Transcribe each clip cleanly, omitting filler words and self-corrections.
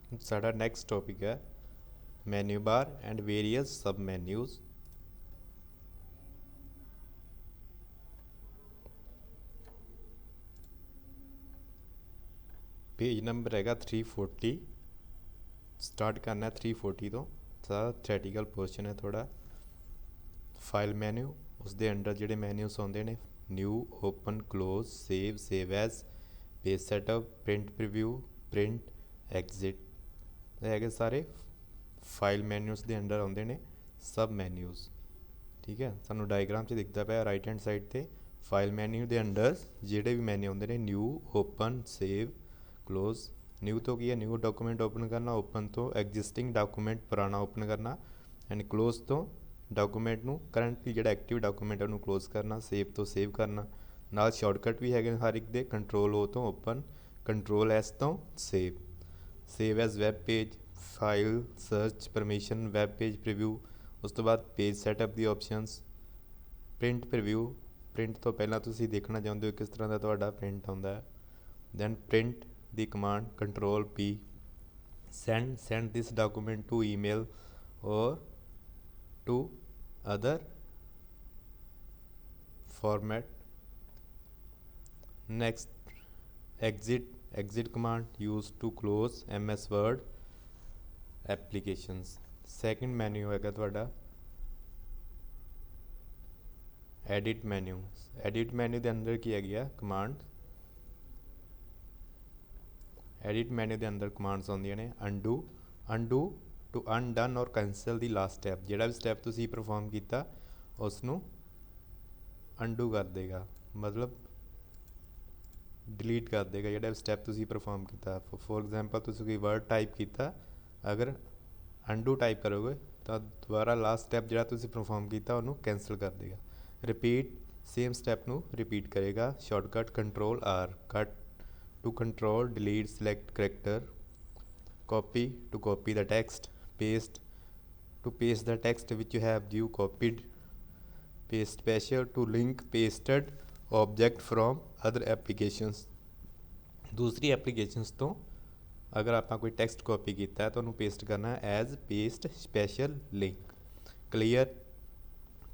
साडा next topic है menu bar and various सब मैन्यूज़। पेज नंबर हैगा 340। स्टार्ट करना है 340 तो सारा थ्रैटिकल पोर्शन है थोड़ा। फाइल मैन्यू उसके अंडर जोड़े मैन्यूस आते हैं new open close save as page setup print preview print exit है सारे फाइल मैन्यूस के अंडर आते हैं सब मैन्यूज़। ठीक है, सानू डायग्राम से दिखता पाया राइट हैंड साइड पे फाइल मैन्यू के अंडर जोड़े भी मैन्यू आते हैं new open save close. New तो की है न्यू डॉकूमेंट ओपन करना, ओपन तो एग्जिस्टिंग डॉकूमेंट पुराना ओपन करना एंड क्लोज तो डॉकूमेंट नू करंटली जो एक्टिव डॉकूमेंट है उन्होंने क्लोज करना, सेव तो सेव करना। नाल शॉर्टकट भी है हर एक दे control O to open control S to save as web page file search permission web page preview. उस तो बाद पेज सैटअप दी ऑप्शनस प्रिंट प्रीव्यू प्रिंट तो पहला तुसी देखना चाहते हो किस तरह का तुहाडा प्रिंट आउंदा है। दैन प्रिंट दी command control P send this document to email और to other format। next exit command used to close ms word applications। second menu है थोड़ा edit menu। edit menu के अंदर की है कमांड edit menu के अंदर कमांड्स आउंदियां ने undo टू अनडन और कैंसल दी लास्ट स्टैप जोड़ा भी स्टैप तुसी परफॉर्म किया उसनू अंडू कर देगा, मतलब डिलीट कर देगा जो स्टैप तुसी परफॉर्म किया। फॉर एग्जांपल तुसी कोई वर्ड टाइप किया, अगर अंडू टाइप करोगे तो दोबारा लास्ट स्टैप जो तुसी परफॉर्म किया उन्होंने कैंसल कर देगा। रिपीट सेम स्टैप नू रिपीट करेगा। Shortcut control R cut to control delete select character copy to copy the text paste to paste the text which you have you copied paste special to link pasted object from other applications। दूसरी applications तो अगर आप कोई text copy किया है तो उन्होंने paste करना है as paste special link. Clear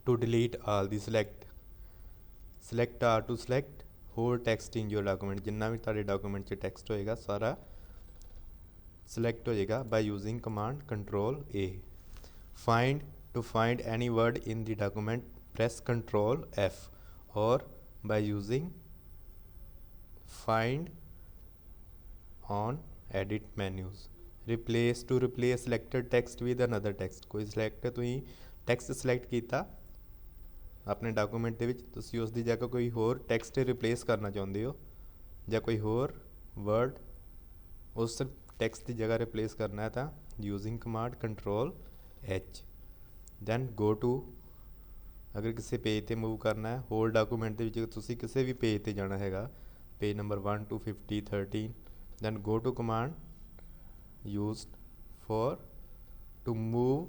to delete all the select all to select whole text in your document. जिन्ना भी तुहाडे डॉक्यूमेंट च टेक्स्ट होएगा सारा सिलेक्ट हो जाएगा by using command control A. Find to find any word in the document press control F और by using find on edit menus. Replace to replace selected text with another text. कोई select तुसीं text select किया अपने document के तुसीं उसकी जगह कोई होर टेक्स्ट रिप्लेस करना चाहते हो या कोई होर वर्ड उस टेक्स्ट की जगह रिप्लेस करना है तो using command control H. Then go to अगर किसी पेज पर मूव करना है होल डॉक्यूमेंट के किसी भी पेज पर जाना है page number 1 to 50 13 then go to command use for to move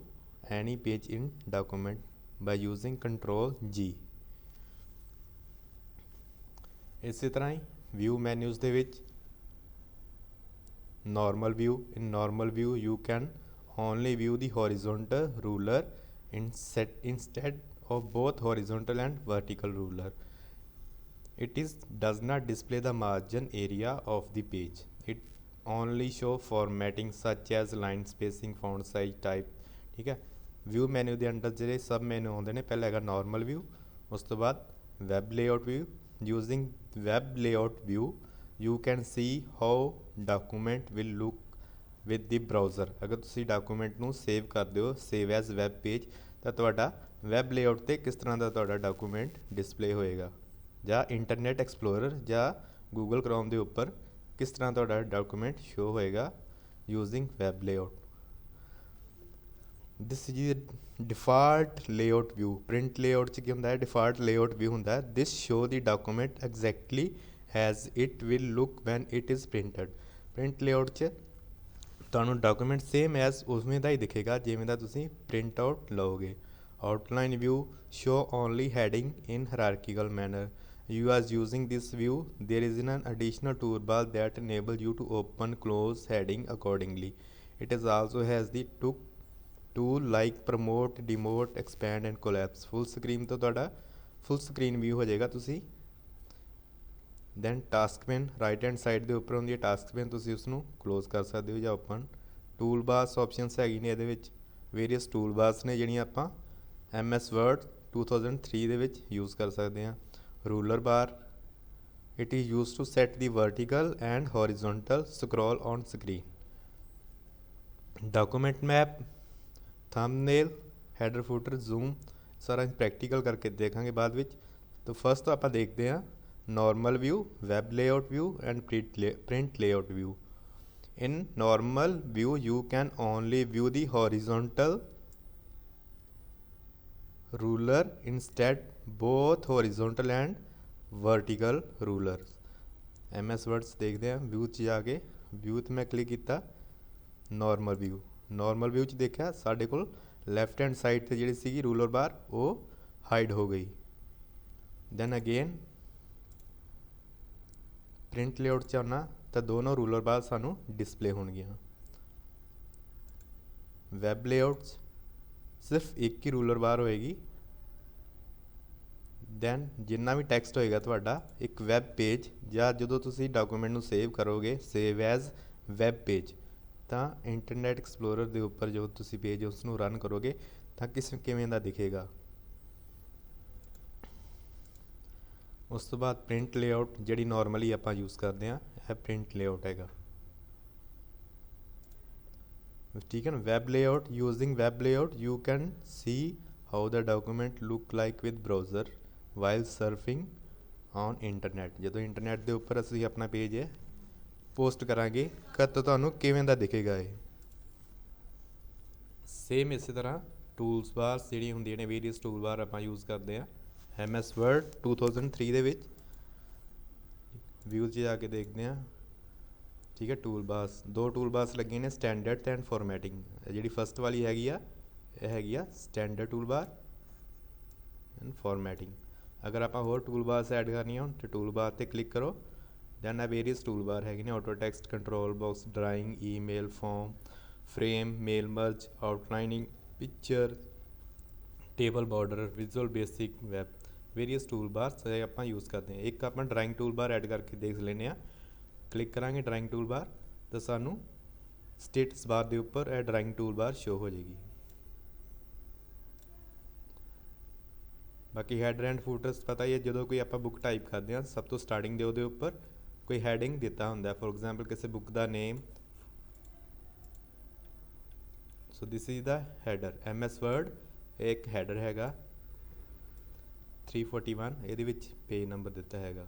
any page in document by using control G. इसी तरह ही view menus the which normal view in normal view you can only view the horizontal ruler instead of both horizontal and vertical ruler। it does not display the margin area of the page, it only show formatting such as line spacing font size type। ठीक है, view menu के under जो सब menu आते हैं पहले है normal view उस तो बाद web layout view. Using web layout view you can see how document will look with the browser. अगर तुम डॉक्यूमेंट नू सेव करते हो सेव एज वैब पेज तो तुहाडा वैब लेआउट से किस तरह का तुहाडा डॉक्यूमेंट डिस्प्ले होएगा या इंटरनेट एक्सप्लोरर या गूगल क्रोम के उपर किस तरह तुहाडा डॉक्यूमेंट शो होएगा using web layout. This is default layout view. Print layout च होंदा है डिफॉल्ट लेआउट व्यू होंदा है this show the document exactly as it will look when it is printed. Print layout च तुहानूं डॉक्यूमेंट सेम एज उसमें का ही दिखेगा जिमें का तुसीं प्रिंट आउट लोगे। Outline view show only heading in hierarchical manner. you are using this view, there is an additional toolbar that enables you to open close heading accordingly. It is also has the tool like promote, demote, expand and collapse. Full screen तो ਤੁਹਾਡਾ full screen view ਹੋ ਜਾਏਗਾ ਤੁਸੀਂ। Then task pane right hand side ਦੇ ਉੱਪਰ ਹੁੰਦੀ ਹੈ task PAN, ਤੁਸੀਂ ਉਸ ਨੂੰ ਕਲੋਜ਼ ਕਰ ਸਕਦੇ ਹੋ ਜਾਂ ਓਪਨ। ਟੂਲ ਬਾਰਸ ਆਪਸ਼ਨਸ ਹੈਗੀ ਨੇ ਇਹਦੇ ਵਿੱਚ, ਵੇਰੀਅਸ ਟੂਲ ਬਾਰਸ ਨੇ ਜਿਹੜੀਆਂ ਆਪਾਂ MS Word 2003 ਦੇ ਵਿੱਚ ਯੂਜ਼ ਕਰ ਸਕਦੇ ਹਾਂ। Ruler bar, it is used to set the vertical and horizontal scroll on screen. Document map, thumbnail, header footer, zoom ਸਾਰਾ ਪ੍ਰੈਕਟੀਕਲ ਕਰਕੇ ਦੇਖਾਂਗੇ ਬਾਅਦ ਵਿੱਚ। ਤਾਂ ਫਸਟ ਆਪਾਂ ਦੇਖਦੇ ਹਾਂ normal view, web layout view and print layout view. In normal view you can only view the horizontal ruler, instead both horizontal and vertical rulers. MS Words देखते हैं व्यू च जाके व्यू ਤੇ ਮੈਂ ਕਲਿੱਕ ਕੀਤਾ ਨੋਰਮਲ ਵਿਊ। ਨੋਰਮਲ ਵਿਊ 'ਚ ਦੇਖਿਆ ਸਾਡੇ ਕੋਲ ਲੈਫਟ ਹੈਂਡ ਸਾਈਡ ਤੇ ਜਿਹੜੀ ਸੀਗੀ ਰੂਲਰ ਬਾਰ ਉਹ ਹਾਈਡ ਹੋ ਗਈ। ਦੈਨ ਅਗੇਨ ਪ੍ਰਿੰਟ ਲੇਆਊਟ 'ਚ ਆਉਣਾ ਤਾਂ ਦੋਨੋਂ ਰੂਲਰ ਬਾਰ ਸਾਨੂੰ ਡਿਸਪਲੇ ਹੋਣਗੀਆਂ। ਵੈਬ ਲੇਆਊਟ 'ਚ ਸਿਰਫ ਇੱਕ ਹੀ ਰੂਲਰ ਬਾਰ ਹੋਏਗੀ। ਦੈਨ ਜਿੰਨਾ ਵੀ ਟੈਕਸਟ ਹੋਏਗਾ ਤੁਹਾਡਾ ਇੱਕ ਵੈਬ ਪੇਜ ਜਾਂ ਜਦੋਂ ਤੁਸੀਂ ਡਾਕੂਮੈਂਟ ਨੂੰ ਸੇਵ ਕਰੋਗੇ ਸੇਵ ਐਜ਼ ਵੈਬ ਪੇਜ ਤਾਂ ਇੰਟਰਨੈਟ ਐਕਸਪਲੋਰਰ ਦੇ ਉੱਪਰ ਜੋ ਤੁਸੀਂ ਪੇਜ ਉਸ ਨੂੰ ਰਨ ਕਰੋਗੇ ਤਾਂ ਕਿਵੇਂ ਦਾ ਦਿਖੇਗਾ। ਉਸ ਤੋਂ ਬਾਅਦ ਪ੍ਰਿੰਟ ਲੇਆਊਟ ਜਿਹੜੀ ਨਾਰਮਲੀ ਆਪਾਂ ਯੂਜ਼ ਕਰਦੇ ਹਾਂ ਇਹ ਪ੍ਰਿੰਟ ਲੇਆਊਟ ਹੈਗਾ। ਠੀਕ ਹੈ ਨਾ। Web layout, using web layout you can see how the document look like with browser while surfing on internet. ਜਦੋਂ ਇੰਟਰਨੈਟ ਦੇ ਉੱਪਰ ਅਸੀਂ ਆਪਣਾ ਪੇਜ ਹੈ ਪੋਸਟ ਕਰਾਂਗੇ ਤਾਂ ਤੁਹਾਨੂੰ ਕਿਵੇਂ ਦਾ ਦਿਖੇਗਾ ਇਹ। ਸੇਮ ਇਸੇ ਤਰ੍ਹਾਂ ਟੂਲਸ ਬਾਰਸ ਜਿਹੜੀਆਂ ਹੁੰਦੀਆਂ ਨੇ ਵੇਰੀਅਸ ਟੂਲ ਬਾਰ ਆਪਾਂ ਯੂਜ਼ ਕਰਦੇ ਹਾਂ MS Word 2003 ਦੇ ਵਿੱਚ। ਵਿਊ 'ਚ ਜਾ ਕੇ ਦੇਖਦੇ ਹਾਂ। ਠੀਕ ਹੈ। ਟੂਲ ਬਾਰਸ ਦੋ ਟੂਲ ਬਾਰਸ ਲੱਗੇ ਨੇ ਸਟੈਂਡਰਡ ਐਂਡ ਫੋਰਮੈਟਿੰਗ। ਜਿਹੜੀ ਫਸਟ ਵਾਲੀ ਹੈਗੀ ਆ ਇਹ ਹੈਗੀ ਆ standard tool bar and formatting. ਅਗਰ ਆਪਾਂ ਹੋਰ ਟੂਲ ਬਾਰਸ ਐਡ ਕਰਨੀਆਂ ਹੋਣ ਤਾਂ ਟੂਲ ਬਾਰ 'ਤੇ ਕਲਿੱਕ ਕਰੋ। ਦੈਨ ਆ ਵੇਰੀਅਸ ਟੂਲ ਬਾਰ ਹੈਗੇ ਨੇ auto text, control box, drawing, email, form, frame, mail merge, outlining, picture, table border, visual basic, web various tool bars ਆਪਾਂ ਯੂਜ਼ ਕਰਦੇ ਹਾਂ। ਇੱਕ ਆਪਾਂ ਡਰਾਇੰਗ ਟੂਲ ਬਾਰ ਐਡ ਕਰਕੇ ਦੇਖ ਲੈਂਦੇ ਹਾਂ। ਕਲਿੱਕ ਕਰਾਂਗੇ ਡਰਾਇੰਗ ਟੂਲ ਬਾਰ ਤਾਂ ਸਾਨੂੰ ਸਟੇਟਸ ਬਾਰ ਦੇ ਉੱਪਰ ਇਹ ਡਰਾਇੰਗ ਟੂਲ ਬਾਰ ਸ਼ੋ ਹੋ ਜਾਏਗੀ। ਬਾਕੀ ਹੈਡਰ ਐਂਡ ਫੂਟਰਸ ਪਤਾ ਹੀ ਹੈ ਜਦੋਂ ਕੋਈ ਆਪਾਂ ਬੁੱਕ ਟਾਈਪ ਕਰਦੇ ਹਾਂ ਸਭ ਤੋਂ ਸਟਾਰਟਿੰਗ ਦੇ ਉਹਦੇ ਉੱਪਰ ਕੋਈ ਹੈਡਿੰਗ ਦਿੱਤਾ ਹੁੰਦਾ। ਫੋਰ ਐਗਜ਼ਾਮਪਲ ਕਿਸੇ book the name, so this is the header. MS Word ਇੱਕ ਹੈਡਰ ਹੈਗਾ 341 ਇਹਦੇ ਵਿੱਚ ਪੇਜ ਨੰਬਰ ਦਿੱਤਾ ਹੈਗਾ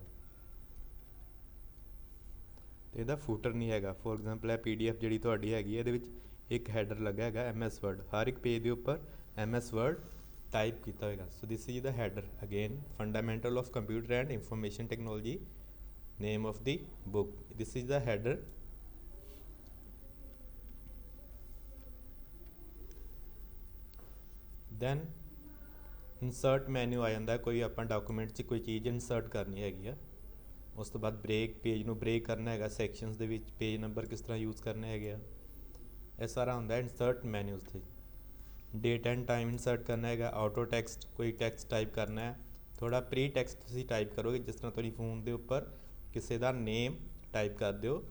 ਅਤੇ ਇਹਦਾ ਫੂਟਰ ਨਹੀਂ ਹੈਗਾ। ਫੋਰ ਐਗਜ਼ਾਮਪਲ ਇਹ PDF ਜਿਹੜੀ ਤੁਹਾਡੀ ਹੈਗੀ ਇਹਦੇ ਵਿੱਚ ਇੱਕ ਹੈਡਰ ਲੱਗਾ ਹੈਗਾ MS Word। ਹਰ ਇੱਕ ਪੇਜ ਦੇ ਉੱਪਰ MS Word ਟਾਈਪ ਕੀਤਾ ਹੋਏਗਾ। So this is the header. Again fundamental of computer and information technology, name of the book, this is the header. then insert menu ਆ ਜਾਂਦਾ। ਕੋਈ ਆਪਾਂ ਡਾਕੂਮੈਂਟ 'ਚ ਕੋਈ ਚੀਜ਼ ਇਨਸਰਟ ਕਰਨੀ ਹੈਗੀ ਆ। ਉਸ ਤੋਂ ਬਾਅਦ ਬ੍ਰੇਕ, ਪੇਜ ਨੂੰ ਬ੍ਰੇਕ ਕਰਨਾ ਹੈਗਾ। ਸੈਕਸ਼ਨਸ ਦੇ ਵਿੱਚ ਪੇਜ ਨੰਬਰ ਕਿਸ ਤਰ੍ਹਾਂ ਯੂਜ਼ ਕਰਨੇ ਹੈਗੇ ਆ ਇਹ ਸਾਰਾ ਹੁੰਦਾ ਇਨਸਰਟ ਮੈਨਿਊਜ਼ 'ਤੇ। ਡੇਟ ਐਂਡ ਟਾਈਮ ਇਨਸਰਟ ਕਰਨਾ ਹੈਗਾ। ਆਟੋ ਟੈਕਸਟ, ਕੋਈ ਟੈਕਸਟ ਟਾਈਪ ਕਰਨਾ ਹੈ ਥੋੜਾ ਪ੍ਰੀ ਟੈਕਸਟ ਤੁਸੀਂ ਟਾਈਪ ਕਰੋਗੇ। ਜਿਸ ਤਰ੍ਹਾਂ ਤੁਹਾਡੀ ਫੋਨ ਦੇ ਉੱਪਰ ਕਿਸੇ ਦਾ ਨੇਮ ਟਾਈਪ ਕਰ ਦਿਓ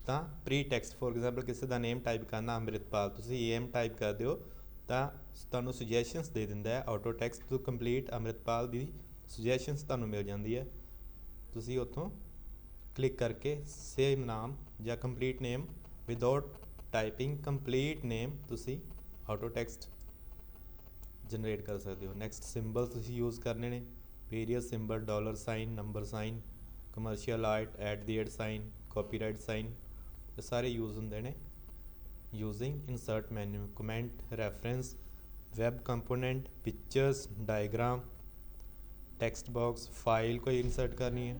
ਤਾਂ ਪ੍ਰੀ ਟੈਕਸਟ। ਫੋਰ ਐਗਜ਼ਾਮਪਲ ਕਿਸੇ ਦਾ ਨੇਮ ਟਾਈਪ ਕਰਨਾ ਅੰਮ੍ਰਿਤਪਾਲ, ਤੁਸੀਂ AM ਟਾਈਪ ਕਰ ਦਿਓ ਤਾਂ ਤੁਹਾਨੂੰ ਸੁਜੈਸ਼ਨਸ ਦੇ ਦਿੰਦਾ ਹੈ auto text to complete Amritpal ਦੀ ਸੁਜੈਸ਼ਨਸ ਤੁਹਾਨੂੰ ਮਿਲ ਜਾਂਦੀ ਹੈ। ਤੁਸੀਂ ਉੱਥੋਂ ਕਲਿੱਕ ਕਰਕੇ ਸੇਮ ਨਾਮ ਜਾਂ ਕੰਪਲੀਟ ਨੇਮ ਵਿਦਆਊਟ ਟਾਈਪਿੰਗ ਕੰਪਲੀਟ ਨੇਮ ਤੁਸੀਂ ਆਟੋ ਟੈਕਸਟ ਜਨਰੇਟ ਕਰ ਸਕਦੇ ਹੋ। ਨੈਕਸਟ ਸਿੰਬਲ ਤੁਸੀਂ ਯੂਜ਼ ਕਰਨੇ ਨੇ various symbol, $, number sign, commercial art, @ sign, copyright sign ਇਹ ਸਾਰੇ ਯੂਜ਼ ਹੁੰਦੇ ਨੇ। Using insert menu, comment, reference, web component, pictures, diagram, text box, file ਕੋਈ ਇਨਸਰਟ ਕਰਨੀ ਹੈ।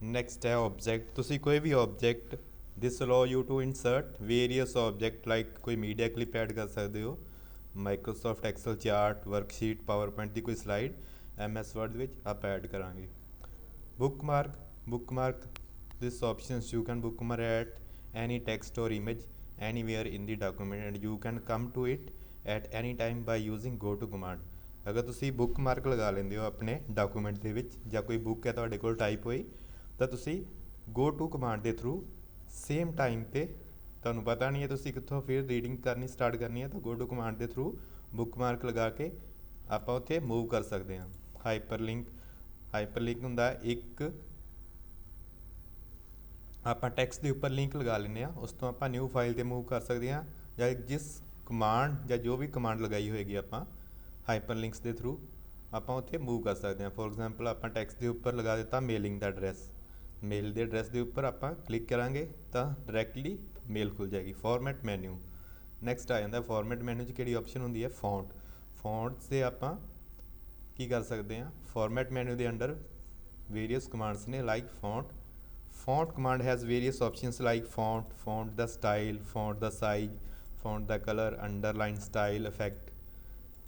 ਨੈਕਸਟ ਹੈ ਆਬਜੈਕਟ। ਤੁਸੀਂ ਕੋਈ ਵੀ object this allow you to insert various object like ਕੋਈ ਮੀਡੀਆ ਕਲਿੱਪ ਐਡ ਕਰ ਸਕਦੇ ਹੋ, Microsoft Excel chart, worksheet, PowerPoint ਦੀ ਕੋਈ ਸਲਾਈਡ MS Word ਵਿੱਚ ਆਪਾਂ ਐਡ ਕਰਾਂਗੇ। bookmark this options you can bookmark at any text or image anywhere in the document and you can come to it at any time by using go to command। अगर ਤੁਸੀਂ bookmark ਲਗਾ ਲੈਂਦੇ ਹੋ ਆਪਣੇ document ਦੇ ਵਿੱਚ ਜਾਂ ਕੋਈ ਬੁੱਕ ਹੈ ਤੁਹਾਡੇ ਕੋਲ ਟਾਈਪ ਹੋਈ ਤਾਂ ਤੁਸੀਂ go to command ਦੇ ਥਰੂ ਸੇਮ ਟਾਈਮ ਤੇ ਤੁਹਾਨੂੰ ਪਤਾ ਨਹੀਂ ਹੈ ਤੁਸੀਂ ਕਿੱਥੋਂ ਫਿਰ ਰੀਡਿੰਗ ਕਰਨੀ ਸਟਾਰਟ ਕਰਨੀ ਹੈ ਤਾਂ go to command ਦੇ ਥਰੂ bookmark ਲਗਾ ਕੇ ਆਪਾਂ ਉੱਥੇ ਮੂਵ ਕਰ ਸਕਦੇ ਹਾਂ। ਹਾਈਪਰਲਿੰਕ ਹੁੰਦਾ ਇੱਕ ਆਪਾਂ ਟੈਕਸਟ ਦੇ ਉੱਪਰ ਲਿੰਕ ਲਗਾ ਲੈਂਦੇ ਹਾਂ ਉਸ ਤੋਂ ਆਪਾਂ ਨਿਊ ਫਾਈਲ 'ਤੇ ਮੂਵ ਕਰ ਸਕਦੇ ਹਾਂ ਜਾਂ ਜਿਸ ਕਮਾਂਡ ਜਾਂ ਜੋ ਵੀ ਕਮਾਂਡ ਲਗਾਈ ਹੋਏਗੀ ਆਪਾਂ ਹਾਈਪਰਲਿੰਕਸ ਦੇ ਥਰੂ ਆਪਾਂ ਉੱਥੇ ਮੂਵ ਕਰ ਸਕਦੇ ਹਾਂ। ਫੋਰ ਐਗਜ਼ਾਮਪਲ ਆਪਾਂ ਟੈਕਸਟ ਦੇ ਉੱਪਰ ਲਗਾ ਦਿੱਤਾ ਮੇਲਿੰਗ ਦਾ ਐਡਰੈਸ, ਮੇਲ ਦੇ ਐਡਰੈਸ ਦੇ ਉੱਪਰ ਆਪਾਂ ਕਲਿੱਕ ਕਰਾਂਗੇ ਤਾਂ ਡਾਇਰੈਕਟਲੀ ਮੇਲ ਖੁੱਲ ਜਾਏਗੀ। ਫਾਰਮੈਟ ਮੈਨੂ ਨੈਕਸਟ ਆ ਜਾਂਦਾ। ਫਾਰਮੈਟ ਮੈਨੂ 'ਚ ਕਿਹੜੀ ਆਪਸ਼ਨ ਹੁੰਦੀ ਹੈ ਫੌਂਟ ਤੇ ਆਪਾਂ ਕੀ ਕਰ ਸਕਦੇ ਹਾਂ ਫਾਰਮੈਟ ਮੈਨੂ ਦੇ ਅੰਡਰ ਵੇਰੀਅਸ ਕਮਾਂਡਸ ਨੇ like font command has various options like font the style, font the size, font the color, underline style, effect.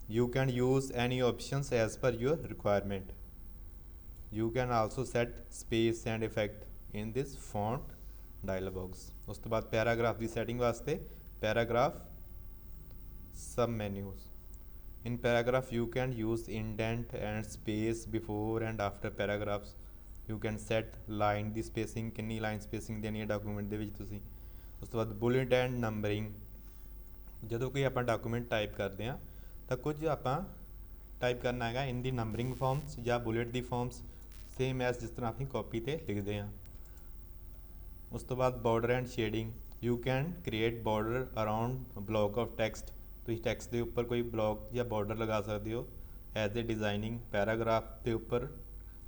You can use any options as per your requirement. You can also set space and effect in this font dialog box। ਉਸ ਤੋਂ ਬਾਅਦ paragraph ਦੀ setting ਵਾਸਤੇ paragraph sub menus. In paragraph you can use indent and space before and after paragraphs। You can set line the spacing ਕਿੰਨੀ line spacing ਦੇਣੀ ਹੈ document ਦੇ ਵਿੱਚ ਤੁਸੀਂ। ਉਸ ਤੋਂ ਬਾਅਦ ਬੁਲੇਟ ਐਂਡ ਨੰਬਰਿੰਗ ਜਦੋਂ ਕੋਈ ਆਪਾਂ ਡਾਕੂਮੈਂਟ ਟਾਈਪ ਕਰਦੇ ਹਾਂ ਤਾਂ ਕੁਝ ਆਪਾਂ ਟਾਈਪ ਕਰਨਾ ਹੈਗਾ ਇਨ ਦੀ ਨੰਬਰਿੰਗ ਫਾਰਮਸ ਜਾਂ ਬੁਲੇਟ ਦੀ ਫਾਰਮਸ ਸੇਮ ਐਸ ਜਿਸ ਤਰ੍ਹਾਂ ਆਪਣੀ ਕਾਪੀ 'ਤੇ ਲਿਖਦੇ ਹਾਂ। ਉਸ ਤੋਂ ਬਾਅਦ border and shading you can create border around block of text. ਤੁਸੀਂ ਟੈਕਸਟ ਦੇ ਉੱਪਰ ਕੋਈ ਬਲੌਕ ਜਾਂ ਬਾਰਡਰ ਲਗਾ ਸਕਦੇ ਹੋ ਐਜ਼ ਏ ਡਿਜ਼ਾਈਨਿੰਗ। ਪੈਰਾਗ੍ਰਾਫ ਦੇ ਉੱਪਰ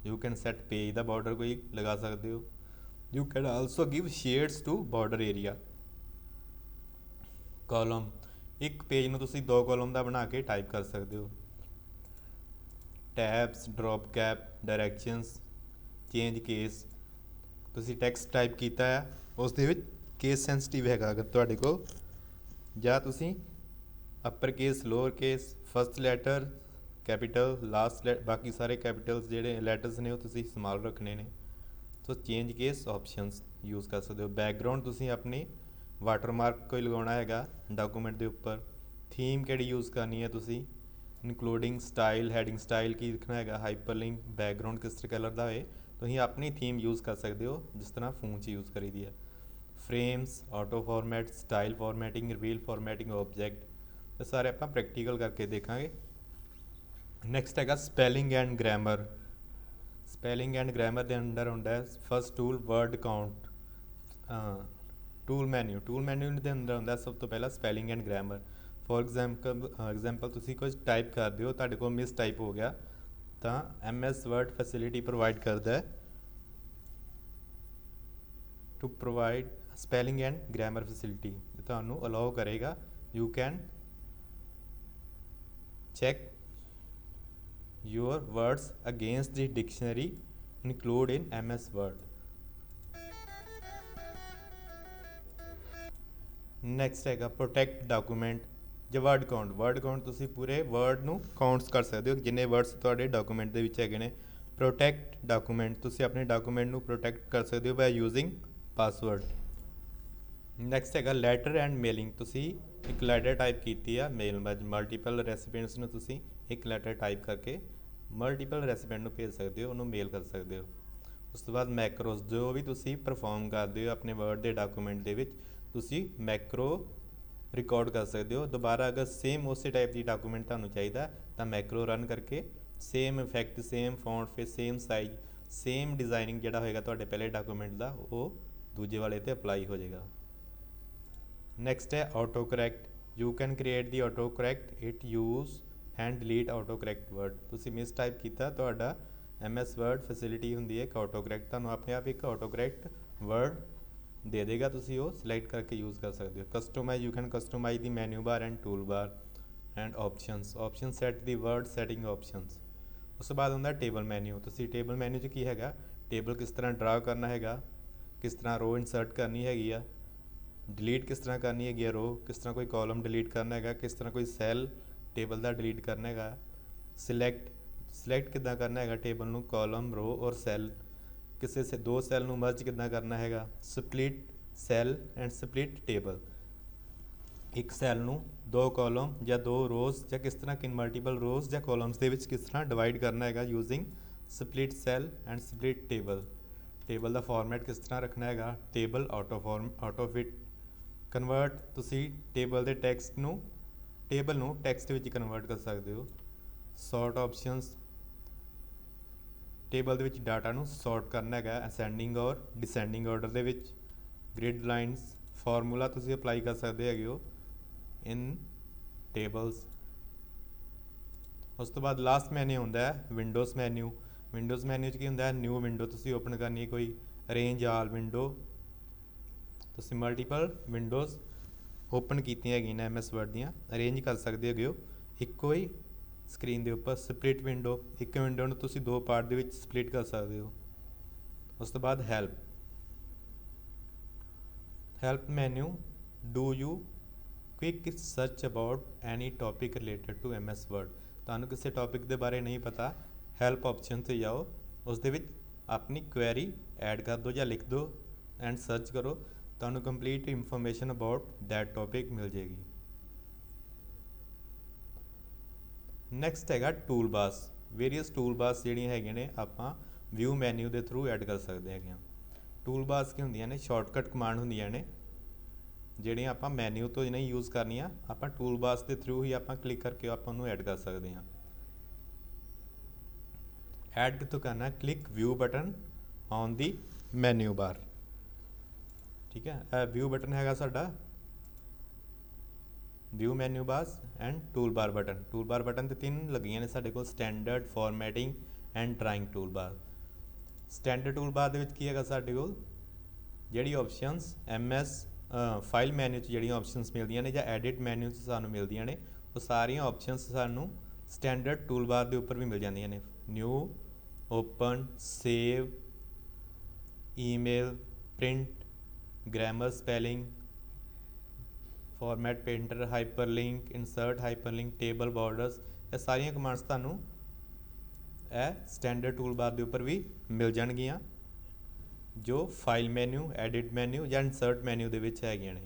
ਯੂ ਕੈਨ ਸੈਟ ਪੇਜ ਦਾ ਬਾਰਡਰ ਕੋਈ ਲਗਾ ਸਕਦੇ ਹੋ। You can also give shades to border area. Column ਇੱਕ ਪੇਜ ਨੂੰ ਤੁਸੀਂ 2 ਕਾਲਮ ਦਾ ਬਣਾ ਕੇ ਟਾਈਪ ਕਰ ਸਕਦੇ ਹੋ। Tabs drop cap directions change case ਤੁਸੀਂ ਟੈਕਸਟ ਟਾਈਪ ਕੀਤਾ ਹੈ ਉਸ ਦੇ ਵਿੱਚ ਕੇਸ ਸੈਂਸਿਟਿਵ ਹੈਗਾ ਅਗਰ ਤੁਹਾਡੇ ਕੋਲ ਜਾਂ ਤੁਸੀਂ upper case lower case first letter capital last ਬਾਕੀ ਸਾਰੇ ਕੈਪੀਟਲਸ ਜਿਹੜੇ ਲੈਟਰਸ ਨੇ ਉਹ ਤੁਸੀਂ ਸਮਾਲ ਰੱਖਣੇ ਨੇ। ਸੋ ਚੇਂਜ ਕੇਸ ਆਪਸ਼ਨਸ ਯੂਜ਼ ਕਰ ਸਕਦੇ ਹੋ। ਬੈਕਗਰਾਊਂਡ ਤੁਸੀਂ ਆਪਣੀ ਵਾਟਰਮਾਰਕ ਕੋਈ ਲਗਾਉਣਾ ਹੈਗਾ ਡਾਕੂਮੈਂਟ ਦੇ ਉੱਪਰ। ਥੀਮ ਕਿਹੜੀ ਯੂਜ਼ ਕਰਨੀ ਹੈ ਤੁਸੀਂ ਇਨਕਲੂਡਿੰਗ ਸਟਾਈਲ ਹੈਡਿੰਗ ਸਟਾਈਲ ਕੀ ਰੱਖਣਾ ਹੈਗਾ। ਹਾਈਪਰਲਿੰਕ ਬੈਕਗਰਾਊਂਡ ਕਿਸ ਤਰ੍ਹਾਂ ਕਲਰ ਦਾ ਹੋਏ ਤੁਸੀਂ ਆਪਣੀ ਥੀਮ ਯੂਜ਼ ਕਰ ਸਕਦੇ ਹੋ ਜਿਸ ਤਰ੍ਹਾਂ ਫੋਨ 'ਚ ਯੂਜ਼ ਕਰੀ ਦੀ ਹੈ। Frames auto format style formatting reveal formatting object ਇਹ ਸਾਰੇ ਆਪਾਂ ਪ੍ਰੈਕਟੀਕਲ ਕਰਕੇ ਦੇਖਾਂਗੇ। ਨੈਕਸਟ ਹੈਗਾ spelling and grammar. Spelling and grammar ਦੇ ਅੰਡਰ ਹੁੰਦਾ first tool word count. Tool menu ਦੇ ਅੰਦਰ ਹੁੰਦਾ ਸਭ ਤੋਂ ਪਹਿਲਾਂ spelling and grammar. For example ਤੁਸੀਂ ਕੁਝ ਟਾਈਪ ਕਰਦੇ ਹੋ ਤੁਹਾਡੇ ਕੋਲ ਮਿਸ ਟਾਈਪ ਹੋ ਗਿਆ ਤਾਂ MS ਵਰਡ ਫੈਸਿਲਿਟੀ ਪ੍ਰੋਵਾਈਡ ਕਰਦਾ ਹੈ to provide spelling and grammar facility ਤੁਹਾਨੂੰ ਅਲਾਓ ਕਰੇਗਾ। You can check your words against the dictionary include in MS Word। next ਹੈਗਾ protect document ਜਾਂ word count ਤੁਸੀਂ ਪੂਰੇ word ਨੂੰ ਕਾਊਂਟਸ ਕਰ ਸਕਦੇ ਹੋ ਜਿੰਨੇ words ਤੁਹਾਡੇ ਡਾਕੂਮੈਂਟ ਦੇ ਵਿੱਚ ਹੈਗੇ ਨੇ। protect document ਤੁਸੀਂ ਆਪਣੇ ਡਾਕੂਮੈਂਟ ਨੂੰ ਪ੍ਰੋਟੈਕਟ ਕਰ ਸਕਦੇ ਹੋ by using password। ਨੈਕਸਟ ਹੈਗਾ ਲੈਟਰ ਐਂਡ ਮੇਲਿੰਗ ਤੁਸੀਂ ਇੱਕ ਲੈਟਰ ਟਾਈਪ ਕੀਤੀ ਆ ਮੇਲ ਮਲਟੀਪਲ ਰੈਸੀਪੀਐਂਟਸ ਨੂੰ ਤੁਸੀਂ ਇੱਕ ਲੈਟਰ ਟਾਈਪ ਕਰਕੇ ਮਲਟੀਪਲ ਰੈਸੀਪੀਐਂਟ ਨੂੰ ਭੇਜ ਸਕਦੇ ਹੋ ਉਹਨੂੰ ਮੇਲ ਕਰ ਸਕਦੇ ਹੋ। ਉਸ ਤੋਂ ਬਾਅਦ ਮੈਕਰੋਸ ਜੋ ਵੀ ਤੁਸੀਂ ਪਰਫਾਰਮ ਕਰਦੇ ਹੋ ਆਪਣੇ ਵਰਡ ਦੇ ਡਾਕੂਮੈਂਟ ਦੇ ਵਿੱਚ ਤੁਸੀਂ ਮੈਕਰੋ ਰਿਕਾਰਡ ਕਰ ਸਕਦੇ ਹੋ। ਦੁਬਾਰਾ ਅਗਰ ਸੇਮ ਉਸੇ ਟਾਈਪ ਦੀ ਡਾਕੂਮੈਂਟ ਤੁਹਾਨੂੰ ਚਾਹੀਦਾ ਤਾਂ ਮੈਕਰੋ ਰਨ ਕਰਕੇ ਸੇਮ ਇਫੈਕਟ ਸੇਮ ਫੌਂਟ ਫਿਰ ਸੇਮ ਸਾਈਜ਼ ਸੇਮ ਡਿਜ਼ਾਈਨਿੰਗ ਜਿਹੜਾ ਹੋਏਗਾ ਤੁਹਾਡੇ ਪਹਿਲੇ ਡਾਕੂਮੈਂਟ ਦਾ ਉਹ ਦੂਜੇ ਵਾਲੇ 'ਤੇ ਅਪਲਾਈ ਹੋ ਜਾਏਗਾ। ਨੈਕਸਟ ਹੈ auto correct you can create the auto correct it use and delete auto correct word. ਤੁਸੀਂ ਮਿਸ ਟਾਈਪ ਕੀਤਾ ਤੁਹਾਡਾ MS ਵਰਡ ਫੈਸਿਲਿਟੀ ਹੁੰਦੀ ਹੈ ਇੱਕ ਆਟੋ ਕਰੈਕਟ ਤੁਹਾਨੂੰ ਆਪਣੇ ਆਪ ਇੱਕ ਆਟੋ ਕਰੈਕਟ ਵਰਡ ਦੇ ਦੇਗਾ ਤੁਸੀਂ ਉਹ ਸਿਲੈਕਟ ਕਰਕੇ ਯੂਜ਼ ਕਰ ਸਕਦੇ ਹੋ। Customise you can customise the menu bar and tool bar and option set the word setting options. ਉਸ ਤੋਂ ਬਾਅਦ ਹੁੰਦਾ ਟੇਬਲ ਮੈਨੂ ਤੁਸੀਂ ਟੇਬਲ ਮੈਨੂ 'ਚ ਕੀ ਹੈਗਾ ਟੇਬਲ ਕਿਸ ਤਰ੍ਹਾਂ ਡਰਾ ਕਰਨਾ ਹੈਗਾ ਕਿਸ ਤਰ੍ਹਾਂ ਰੋ ਇਨਸਰਟ ਕਰਨੀ ਹੈਗੀ ਆ ਡਿਲੀਟ ਕਿਸ ਤਰ੍ਹਾਂ ਕਰਨੀ ਹੈਗੀ ਆ ਰੋ ਕਿਸ ਤਰ੍ਹਾਂ ਕੋਈ ਕਾਲਮ ਡਿਲੀਟ ਕਰਨਾ ਹੈਗਾ ਕਿਸ ਤਰ੍ਹਾਂ ਕੋਈ ਸੈੱਲ ਟੇਬਲ ਦਾ ਡਿਲੀਟ ਕਰਨਾ ਹੈਗਾ। ਸਿਲੈਕਟ ਸਿਲੈਕਟ ਕਿੱਦਾਂ ਕਰਨਾ ਹੈਗਾ ਟੇਬਲ ਨੂੰ, ਕਾਲਮ, ਰੋ ਔਰ ਸੈੱਲ, ਕਿਸੇ ਸੇ ਦੋ ਸੈੱਲ ਨੂੰ ਮਰਜ ਕਿੱਦਾਂ ਕਰਨਾ ਹੈਗਾ, split cell and split table, ਇੱਕ ਸੈੱਲ ਨੂੰ ਦੋ ਕਾਲਮ ਜਾਂ ਦੋ ਰੋਜ਼ ਜਾਂ ਕਿਸ ਤਰ੍ਹਾਂ ਕਿ ਮਲਟੀਪਲ ਰੋਜ਼ ਜਾਂ ਕਾਲਮਸ ਦੇ ਵਿੱਚ ਕਿਸ ਤਰ੍ਹਾਂ ਡਿਵਾਈਡ ਕਰਨਾ ਹੈਗਾ using split cell and split table. Table the format ਕਿਸ ਤਰ੍ਹਾਂ ਰੱਖਣਾ ਹੈਗਾ, ਟੇਬਲ ਆਟੋ ਫਿਟ ਕਨਵਰਟ, ਤੁਸੀਂ ਟੇਬਲ ਦੇ ਟੈਕਸਟ ਨੂੰ ਟੇਬਲ ਨੂੰ ਟੈਕਸਟ ਵਿੱਚ ਕਨਵਰਟ ਕਰ ਸਕਦੇ ਹੋ। ਸੌਰਟ ਆਪਸ਼ਨਸ, ਟੇਬਲ ਦੇ ਵਿੱਚ ਡਾਟਾ ਨੂੰ ਸੌਰਟ ਕਰਨਾ ਹੈਗਾ ਅਸੈਂਡਿੰਗ ਔਰ ਡਿਸੈਂਡਿੰਗ ਆਰਡਰ ਦੇ ਵਿੱਚ। ਗ੍ਰਿਡ ਲਾਈਨਸ, ਫਾਰਮੂਲਾ ਤੁਸੀਂ ਅਪਲਾਈ ਕਰ ਸਕਦੇ ਹੈਗੇ ਹੋ ਇਨ ਟੇਬਲਸ। ਉਸ ਤੋਂ ਬਾਅਦ ਲਾਸਟ ਮੈਨੂ ਹੁੰਦਾ ਹੈ ਵਿੰਡੋਜ਼ ਮੈਨੂ। ਵਿੰਡੋਜ਼ ਮੈਨੂ 'ਚ ਕੀ ਹੁੰਦਾ ਹੈ, ਨਿਊ ਵਿੰਡੋ ਤੁਸੀਂ ਓਪਨ ਕਰਨੀ ਹੈ, ਕੋਈ ਅਰੇਂਜ ਆਲ ਵਿੰਡੋ, ਤੁਸੀਂ ਮਲਟੀਪਲ ਵਿੰਡੋਜ਼ ਓਪਨ ਕੀਤੀਆਂ ਹੈਗੀਆਂ ਨੇ MS ਵਰਡ ਦੀਆਂ, ਅਰੇਂਜ ਕਰ ਸਕਦੇ ਹੈਗੇ ਹੋ ਇੱਕੋ ਹੀ ਸਕਰੀਨ ਦੇ ਉੱਪਰ। ਸਪਲਿਟ ਵਿੰਡੋ, ਇੱਕ ਵਿੰਡੋ ਨੂੰ ਤੁਸੀਂ ਦੋ ਪਾਰਟ ਦੇ ਵਿੱਚ ਸਪਲਿਟ ਕਰ ਸਕਦੇ ਹੋ। ਉਸ ਤੋਂ ਬਾਅਦ help menu, do you quick search about any topic related to MS word. ਤੁਹਾਨੂੰ ਕਿਸੇ ਟੌਪਿਕ ਦੇ ਬਾਰੇ ਨਹੀਂ ਪਤਾ, ਹੈਲਪ ਆਪਸ਼ਨ 'ਤੇ ਜਾਓ, ਉਸ ਦੇ ਵਿੱਚ ਆਪਣੀ ਕੁਐਰੀ ਐਡ ਕਰ ਦਿਓ ਜਾਂ ਲਿਖ ਦਿਓ ਐਂਡ ਸਰਚ ਕਰੋ, ਤੁਹਾਨੂੰ complete information about that topic ਮਿਲ ਜਾਏਗੀ। ਨੈਕਸਟ ਹੈਗਾ tool bars. Various tool bars ਜਿਹੜੀਆਂ ਹੈਗੀਆਂ ਨੇ ਆਪਾਂ ਵਿਊ ਮੈਨੂ ਦੇ ਥਰੂ ਐਡ ਕਰ ਸਕਦੇ ਹੈਗੇ ਹਾਂ। ਟੂਲ ਬਾਰਸ ਕੀ ਹੁੰਦੀਆਂ ਨੇ, ਸ਼ਾਰਟਕਟ ਕਮਾਂਡ ਹੁੰਦੀਆਂ ਨੇ ਜਿਹੜੀਆਂ ਆਪਾਂ ਮੈਨੂ ਤੋਂ ਨਹੀਂ ਯੂਜ਼ ਕਰਨੀਆਂ, ਆਪਾਂ ਟੂਲ ਬਾਰਸ ਦੇ ਥਰੂ ਹੀ ਆਪਾਂ ਕਲਿੱਕ ਕਰਕੇ ਆਪਾਂ ਉਹਨੂੰ ਐਡ ਕਰ ਸਕਦੇ ਹਾਂ। ਐਡ ਕਿੱਥੋਂ ਕਰਨਾ, click view button on the menu ਬਾਰ, ਠੀਕ ਹੈ। ਇਹ ਵਿਊ ਬਟਨ ਹੈਗਾ ਸਾਡਾ, view menu bars and tool bar button. Tool bar button ਤੇ ਤਿੰਨ ਲੱਗੀਆਂ ਨੇ ਸਾਡੇ ਕੋਲ, standard, formatting and drawing tool bar. Standard tool bar ਦੇ ਵਿੱਚ ਕੀ ਹੈਗਾ ਸਾਡੇ ਕੋਲ, ਜਿਹੜੀ ਆਪਸ਼ਨਸ MS ਫਾਈਲ ਮੈਨੂ 'ਚ ਜਿਹੜੀਆਂ ਆਪਸ਼ਨਸ ਮਿਲਦੀਆਂ ਨੇ ਜਾਂ ਐਡਿਟ ਮੈਨੂ 'ਚ ਸਾਨੂੰ ਮਿਲਦੀਆਂ ਨੇ, ਉਹ ਸਾਰੀਆਂ ਆਪਸ਼ਨਸ ਸਾਨੂੰ ਸਟੈਂਡਰਡ ਟੂਲ ਬਾਰ ਦੇ ਉੱਪਰ ਵੀ ਮਿਲ ਜਾਂਦੀਆਂ ਨੇ। New, open, save, email, print, grammar, spelling, format painter, hyperlink, insert hyperlink, table borders, ਇਹ ਸਾਰੀਆਂ ਕਮਾਂਡਸ ਤੁਹਾਨੂੰ ਇਹ ਸਟੈਂਡਰਡ ਟੂਲ ਬਾਰ ਦੇ ਉੱਪਰ ਵੀ ਮਿਲ ਜਾਣਗੀਆਂ, ਜੋ ਫਾਈਲ ਮੈਨੂ, ਐਡਿਟ ਮੈਨੂ ਜਾਂ ਇਨਸਰਟ ਮੈਨੂ ਦੇ ਵਿੱਚ ਹੈਗੀਆਂ ਨੇ।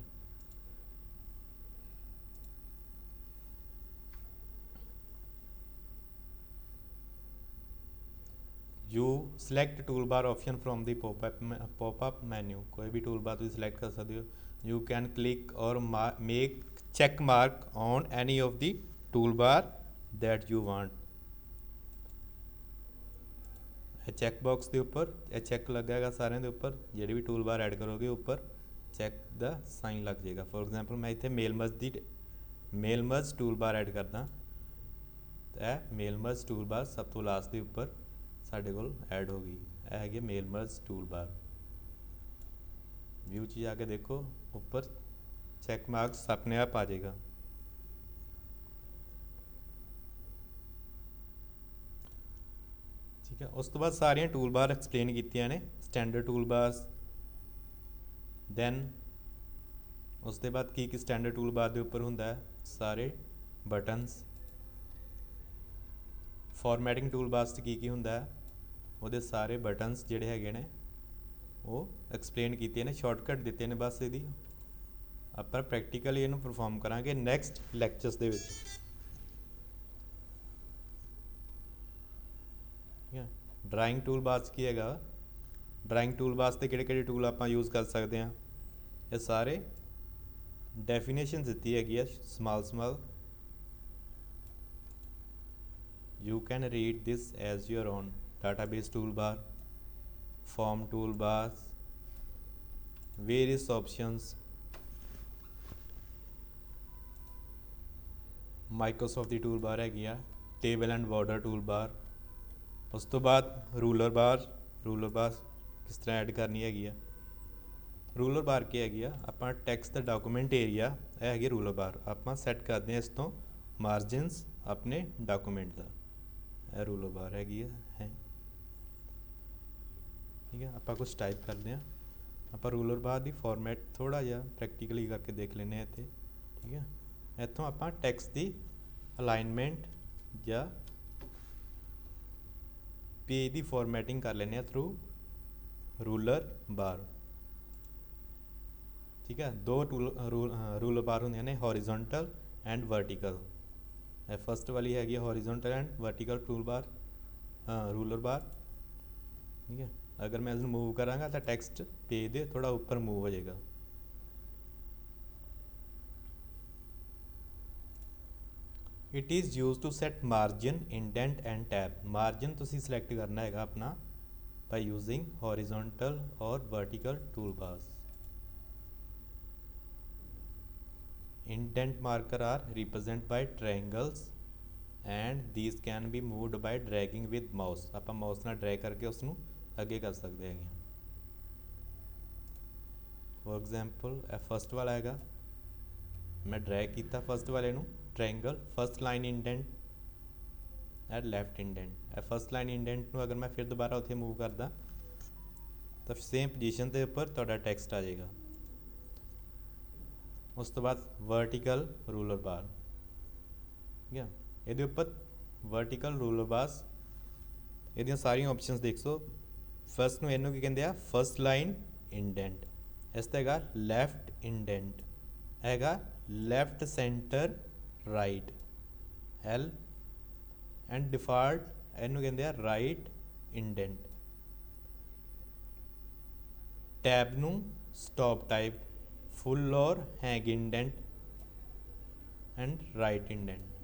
You select tool bar option from the popup menu, ਕੋਈ ਵੀ ਟੂਲ ਬਾਰ ਤੁਸੀਂ ਸਿਲੈਕਟ ਕਰ ਸਕਦੇ ਹੋ। You can click or make check mark on any of the tool bar that you want. ਇਹ ਚੈੱਕ ਬਾਕਸ ਦੇ ਉੱਪਰ ਇਹ ਚੈੱਕ ਲੱਗੇਗਾ ਸਾਰਿਆਂ ਦੇ ਉੱਪਰ, ਜਿਹੜੇ ਵੀ ਟੂਲ ਬਾਰ ਐਡ ਕਰੋਗੇ ਉੱਪਰ ਚੈੱਕ ਦਾ ਸਾਈਨ ਲੱਗ ਜਾਏਗਾ। ਫੋਰ ਐਗਜ਼ਾਮਪਲ ਮੈਂ ਇੱਥੇ ਮੇਲ ਮਰਜ ਟੂਲ ਬਾਰ ਐਡ ਕਰਦਾ, ਇਹ ਮੇਲ ਮਰਜ ਟੂਲ ਬਾਰ ਸਭ ਤੋਂ ਲਾਸਟ ਦੇ ਉੱਪਰ ਸਾਡੇ ਕੋਲ ਐਡ ਹੋ ਗਈ। ਇਹ ਹੈਗੀ ਮੇਲ ਮਰਜ ਟੂਲ ਬਾਰ। ਵਿਊ 'ਚ ਜਾ ਕੇ ਦੇਖੋ ਉੱਪਰ ਚੈੱਕ ਮਾਰਕਸ ਆਪਣੇ ਆਪ ਆ ਜਾਏਗਾ। ਠੀਕ ਹੈ, ਉਸ ਤੋਂ ਬਾਅਦ ਸਾਰੀਆਂ ਟੂਲ ਬਾਰ ਐਕਸਪਲੇਨ ਕੀਤੀਆਂ ਨੇ, ਸਟੈਂਡਰਡ ਟੂਲ ਬਾਰਸ, ਦੈਨ ਉਸ ਦੇ ਬਾਅਦ ਕੀ ਸਟੈਂਡਰਡ ਟੂਲ ਬਾਰ ਦੇ ਉੱਪਰ ਹੁੰਦਾ ਹੈ, ਸਾਰੇ ਬਟਨਸ। ਫਾਰਮੈਟਿੰਗ ਟੂਲ ਬਾਰਸ 'ਚ ਕੀ ਹੁੰਦਾ ਹੈ, ਉਹਦੇ ਸਾਰੇ ਬਟਨਸ ਜਿਹੜੇ ਹੈਗੇ ਨੇ ਉਹ ਐਕਸਪਲੇਨ ਕੀਤੇ ਨੇ, ਸ਼ਾਰਟਕਟ ਦਿੱਤੇ ਨੇ, ਬਸ ਇਹਦੀ ਆਪਾਂ ਪ੍ਰੈਕਟੀਕਲੀ ਇਹਨੂੰ ਪਰਫਾਰਮ ਕਰਾਂਗੇ ਨੈਕਸਟ ਲੈਕਚਰਸ ਦੇ ਵਿੱਚ। ਡਰਾਇੰਗ ਟੂਲ ਬਾਰਸ ਕੀ ਹੈਗਾ, ਡਰਾਇੰਗ ਟੂਲ ਬਾਰਸ ਤੇ ਕਿਹੜੇ ਟੂਲ ਆਪਾਂ ਯੂਜ਼ ਕਰ ਸਕਦੇ ਹਾਂ, ਇਹ ਸਾਰੇ ਡੈਫੀਨੇਸ਼ਨ ਦਿੱਤੀ ਹੈਗੀ ਹੈ small. You can read this as your own. Database toolbar, form toolbars, various options, Microsoft the toolbar ਹੈਗੀ ਆ, table and border toolbar। ਉਸ ਤੋਂ ਬਾਅਦ ਰੂਲਰ ਬਾਰ ਕਿਸ ਤਰ੍ਹਾਂ ਐਡ ਕਰਨੀ ਹੈਗੀ ਆ। ਰੂਲਰ ਬਾਰ ਕੀ ਹੈਗੀ ਆ, ਆਪਾਂ ਟੈਕਸਟ ਦਾ ਡਾਕੂਮੈਂਟ ਏਰੀਆ, ਇਹ ਹੈਗੀ ਰੂਲਰ ਬਾਰ, ਆਪਾਂ ਸੈੱਟ ਕਰਦੇ ਹਾਂ ਇਸ ਤੋਂ ਮਾਰਜਿਨਸ ਆਪਣੇ ਡਾਕੂਮੈਂਟ ਦਾ, ਇਹ ਰੂਲਰ ਬਾਰ ਹੈਗੀ ਹੈ। ਠੀਕ ਹੈ, ਆਪਾਂ ਕੁਛ ਟਾਈਪ ਕਰਦੇ ਹਾਂ, ਆਪਾਂ ਰੂਲਰ ਬਾਰ ਦੀ ਫਾਰਮੈਟ ਥੋੜ੍ਹਾ ਜਿਹਾ ਪ੍ਰੈਕਟੀਕਲੀ ਕਰਕੇ ਦੇਖ ਲੈਂਦੇ ਹਾਂ ਇੱਥੇ। ਠੀਕ ਹੈ, ਇੱਥੋਂ ਆਪਾਂ ਟੈਕਸਟ ਦੀ ਅਲਾਈਨਮੈਂਟ ਜਾਂ पेज की फॉर्मैटिंग कर लेने थ्रू रूलर बार। ठीक है, दो रूलर बार होंगे ने हॉरिजॉन्टल एंड वर्टिकल। फस्ट वाली हैगी horizontal and vertical tool bar ruler bar. ठीक है, अगर मैं इसमें मूव करांगा तो टैक्सट पेज दे थोड़ा ऊपर मूव हो जाएगा। It is use to set margin indent and tab. Margin तुसी सिलेक्ट करना है अपना बाय यूजिंग हॉरिजॉन्टल और vertical tool bars. Indent marker are represent by triangles and these can be moved by dragging with mouse. आप mouse ਨਾਲ drag करके उसनू अगे कर सकते हैं। फॉर एग्जाम्पल फस्ट वाला है, मैं ड्रैग किया फस्ट वाले triangle first line indent at left indent. First line indent अगर मैं फिर दोबारा उत्थे मूव करदा तो सेम पोजीशन के उपर तुहाडा टैक्सट आ जाएगा। उस तो बाद वर्टिकल रूलर बार। ठीक है, ये उपर वर्टिकल रूलर बार्स ये सारिया ऑप्शनस देख सो। फस्ट में इनू की कहते हैं फस्ट लाइन इंडेंट, इस तो है लैफ्ट इंडेंट, हैगा left centre right L and default इनू कहते हैं राइट इंडेंट। टैब नू स्टॉप टाइप फुल और hang indent and right indent.